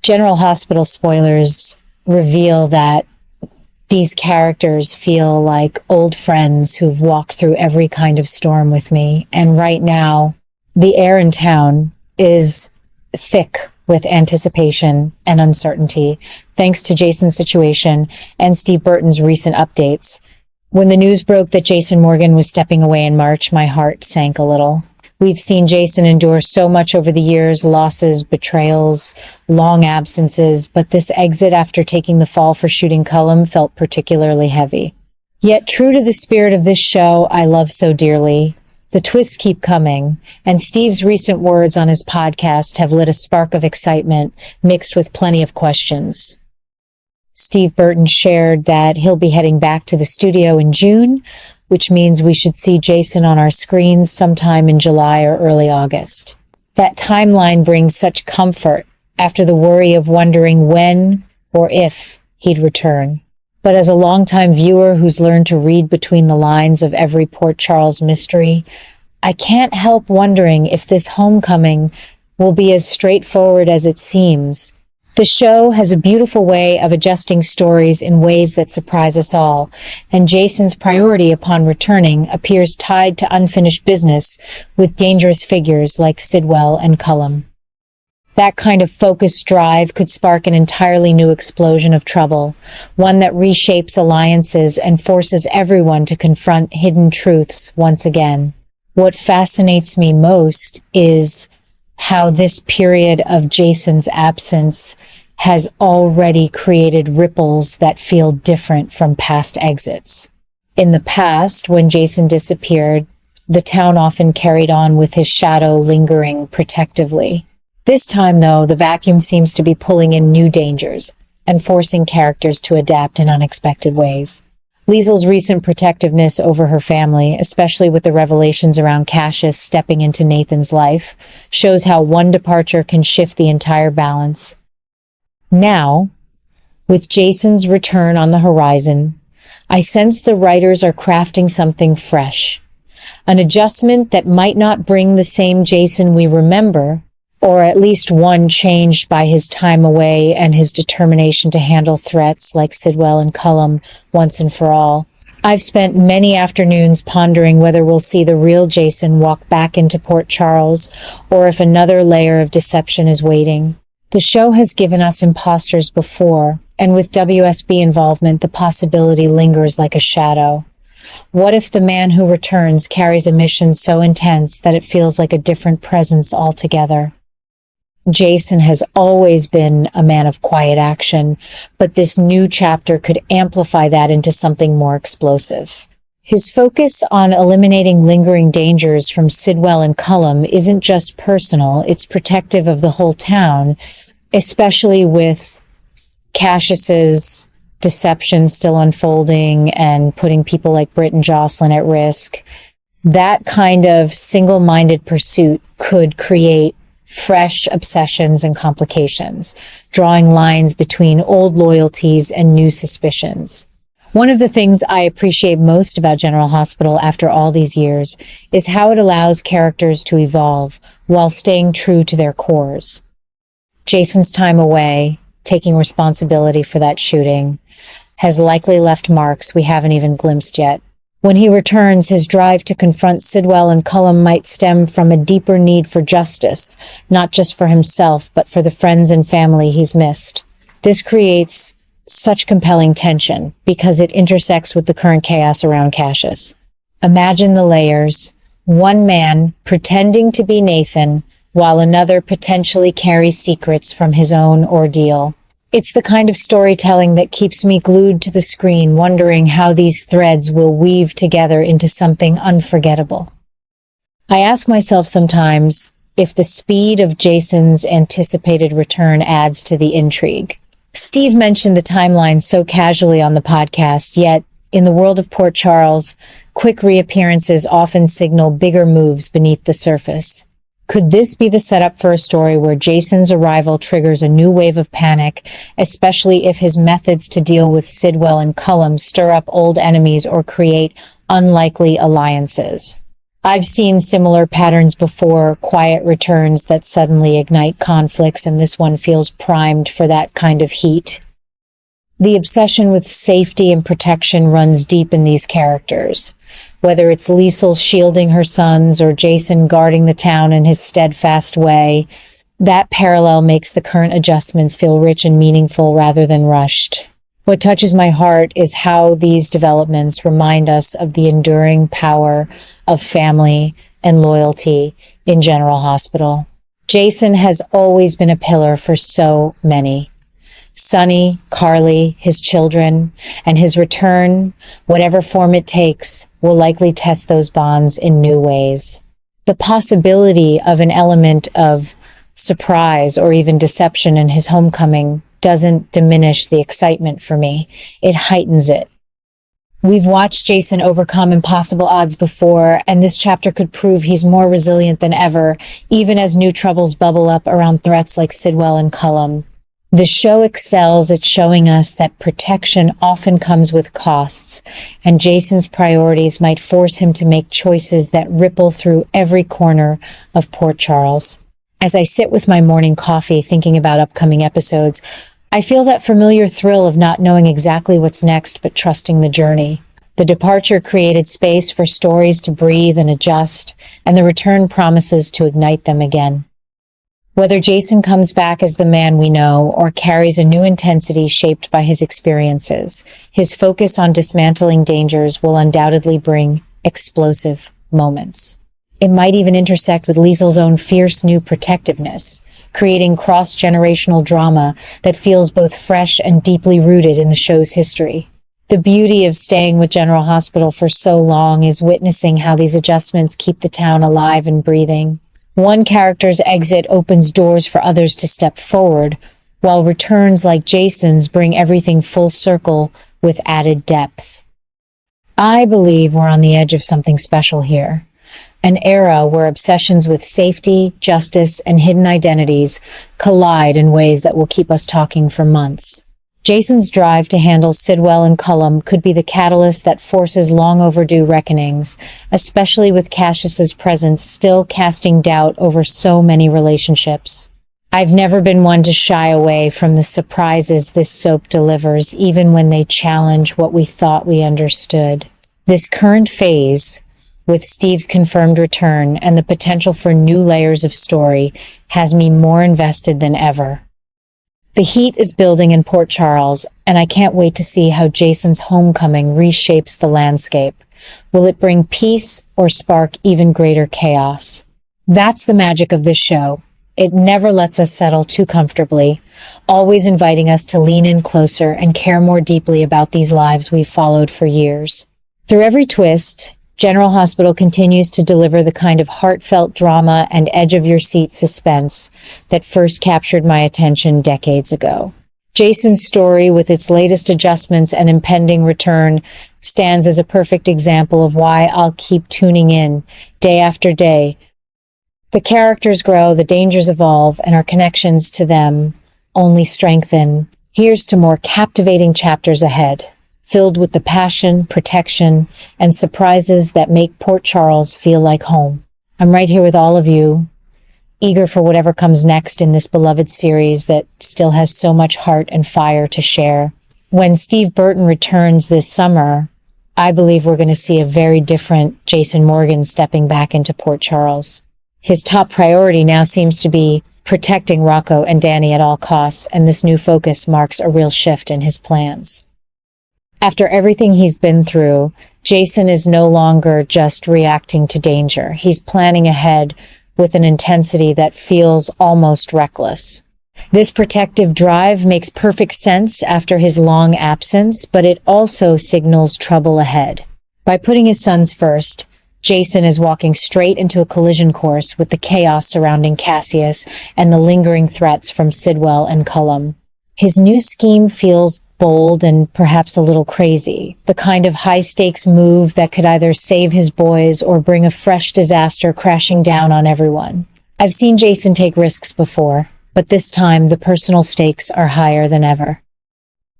General Hospital spoilers reveal that these characters feel like old friends who've walked through every kind of storm with me. And right now, the air in town is thick with anticipation and uncertainty, thanks to Jason's situation and Steve Burton's recent updates. When the news broke that Jason Morgan was stepping away in March, my heart sank a little. We've seen Jason endure so much over the years, losses, betrayals, long absences, but this exit after taking the fall for shooting Cullum felt particularly heavy. Yet true to the spirit of this show I love so dearly, the twists keep coming, and Steve's recent words on his podcast have lit a spark of excitement mixed with plenty of questions. Steve Burton shared that he'll be heading back to the studio in June, which means we should see Jason on our screens sometime in July or early August. That timeline brings such comfort after the worry of wondering when or if he'd return. But as a longtime viewer who's learned to read between the lines of every Port Charles mystery, I can't help wondering if this homecoming will be as straightforward as it seems. The show has a beautiful way of adjusting stories in ways that surprise us all, and Jason's priority upon returning appears tied to unfinished business with dangerous figures like Sidwell and Cullum. That kind of focused drive could spark an entirely new explosion of trouble, one that reshapes alliances and forces everyone to confront hidden truths once again. What fascinates me most is how this period of Jason's absence has already created ripples that feel different from past exits. In the past, when Jason disappeared, the town often carried on with his shadow lingering protectively. This time, though, the vacuum seems to be pulling in new dangers and forcing characters to adapt in unexpected ways. Liesel's recent protectiveness over her family, especially with the revelations around Cassius stepping into Nathan's life, shows how one departure can shift the entire balance. Now, with Jason's return on the horizon, I sense the writers are crafting something fresh. An adjustment that might not bring the same Jason we remember, or at least one changed by his time away and his determination to handle threats like Sidwell and Cullum once and for all. I've spent many afternoons pondering whether we'll see the real Jason walk back into Port Charles, or if another layer of deception is waiting. The show has given us imposters before, and with WSB involvement, the possibility lingers like a shadow. What if the man who returns carries a mission so intense that it feels like a different presence altogether? Jason has always been a man of quiet action, but this new chapter could amplify that into something more explosive. His focus on eliminating lingering dangers from Sidwell and Cullum isn't just personal, it's protective of the whole town, especially with Cassius's deception still unfolding and putting people like Britt and Jocelyn at risk. That kind of single-minded pursuit could create fresh obsessions and complications, drawing lines between old loyalties and new suspicions. One of the things I appreciate most about General Hospital after all these years is how it allows characters to evolve while staying true to their cores. Jason's time away, taking responsibility for that shooting, has likely left marks we haven't even glimpsed yet. When he returns, his drive to confront Sidwell and Cullum might stem from a deeper need for justice, not just for himself, but for the friends and family he's missed. This creates such compelling tension because it intersects with the current chaos around Cassius. Imagine the layers. One man pretending to be Nathan, while another potentially carries secrets from his own ordeal. It's the kind of storytelling that keeps me glued to the screen, wondering how these threads will weave together into something unforgettable. I ask myself sometimes if the speed of Jason's anticipated return adds to the intrigue. Steve mentioned the timeline so casually on the podcast, yet in the world of Port Charles, quick reappearances often signal bigger moves beneath the surface. Could this be the setup for a story where Jason's arrival triggers a new wave of panic, especially if his methods to deal with Sidwell and Cullum stir up old enemies or create unlikely alliances? I've seen similar patterns before, quiet returns that suddenly ignite conflicts, and this one feels primed for that kind of heat. The obsession with safety and protection runs deep in these characters. Whether it's Liesel shielding her sons or Jason guarding the town in his steadfast way, that parallel makes the current adjustments feel rich and meaningful rather than rushed. What touches my heart is how these developments remind us of the enduring power of family and loyalty in General Hospital. Jason has always been a pillar for so many. Sonny, Carly, his children, and his return, whatever form it takes, will likely test those bonds in new ways. The possibility of an element of surprise or even deception in his homecoming doesn't diminish the excitement for me. It heightens it. We've watched Jason overcome impossible odds before, and this chapter could prove he's more resilient than ever, even as new troubles bubble up around threats like Sidwell and Cullum. The show excels at showing us that protection often comes with costs, and Jason's priorities might force him to make choices that ripple through every corner of Port Charles. As I sit with my morning coffee thinking about upcoming episodes, I feel that familiar thrill of not knowing exactly what's next but trusting the journey. The departure created space for stories to breathe and adjust, and the return promises to ignite them again. Whether Jason comes back as the man we know or carries a new intensity shaped by his experiences, his focus on dismantling dangers will undoubtedly bring explosive moments. It might even intersect with Liesel's own fierce new protectiveness, creating cross-generational drama that feels both fresh and deeply rooted in the show's history. The beauty of staying with General Hospital for so long is witnessing how these adjustments keep the town alive and breathing. One character's exit opens doors for others to step forward, while returns like Jason's bring everything full circle with added depth. I believe we're on the edge of something special here. An era where obsessions with safety, justice, and hidden identities collide in ways that will keep us talking for months. Jason's drive to handle Sidwell and Cullum could be the catalyst that forces long overdue reckonings, especially with Cassius's presence still casting doubt over so many relationships. I've never been one to shy away from the surprises this soap delivers, even when they challenge what we thought we understood. This current phase, with Steve's confirmed return and the potential for new layers of story, has me more invested than ever. The heat is building in Port Charles, and I can't wait to see how Jason's homecoming reshapes the landscape. Will it bring peace or spark even greater chaos? That's the magic of this show. It never lets us settle too comfortably, always inviting us to lean in closer and care more deeply about these lives we've followed for years. Through every twist, General Hospital continues to deliver the kind of heartfelt drama and edge-of-your-seat suspense that first captured my attention decades ago. Jason's story, with its latest adjustments and impending return, stands as a perfect example of why I'll keep tuning in, day after day. The characters grow, the dangers evolve, and our connections to them only strengthen. Here's to more captivating chapters ahead, filled with the passion, protection, and surprises that make Port Charles feel like home. I'm right here with all of you, eager for whatever comes next in this beloved series that still has so much heart and fire to share. When Steve Burton returns this summer, I believe we're going to see a very different Jason Morgan stepping back into Port Charles. His top priority now seems to be protecting Rocco and Danny at all costs, and this new focus marks a real shift in his plans. After everything he's been through, Jason is no longer just reacting to danger. He's planning ahead with an intensity that feels almost reckless. This protective drive makes perfect sense after his long absence, but it also signals trouble ahead. By putting his sons first, Jason is walking straight into a collision course with the chaos surrounding Cassius and the lingering threats from Sidwell and Cullum. His new scheme feels bold and perhaps a little crazy, the kind of high-stakes move that could either save his boys or bring a fresh disaster crashing down on everyone. I've seen Jason take risks before, but this time the personal stakes are higher than ever.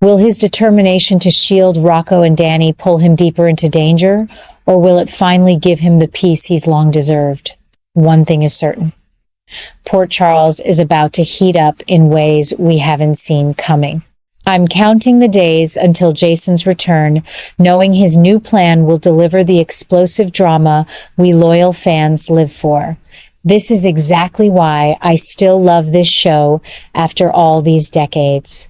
Will his determination to shield Rocco and Danny pull him deeper into danger, or will it finally give him the peace he's long deserved? One thing is certain. Port Charles is about to heat up in ways we haven't seen coming. I'm counting the days until Jason's return, knowing his new plan will deliver the explosive drama we loyal fans live for. This is exactly why I still love this show after all these decades.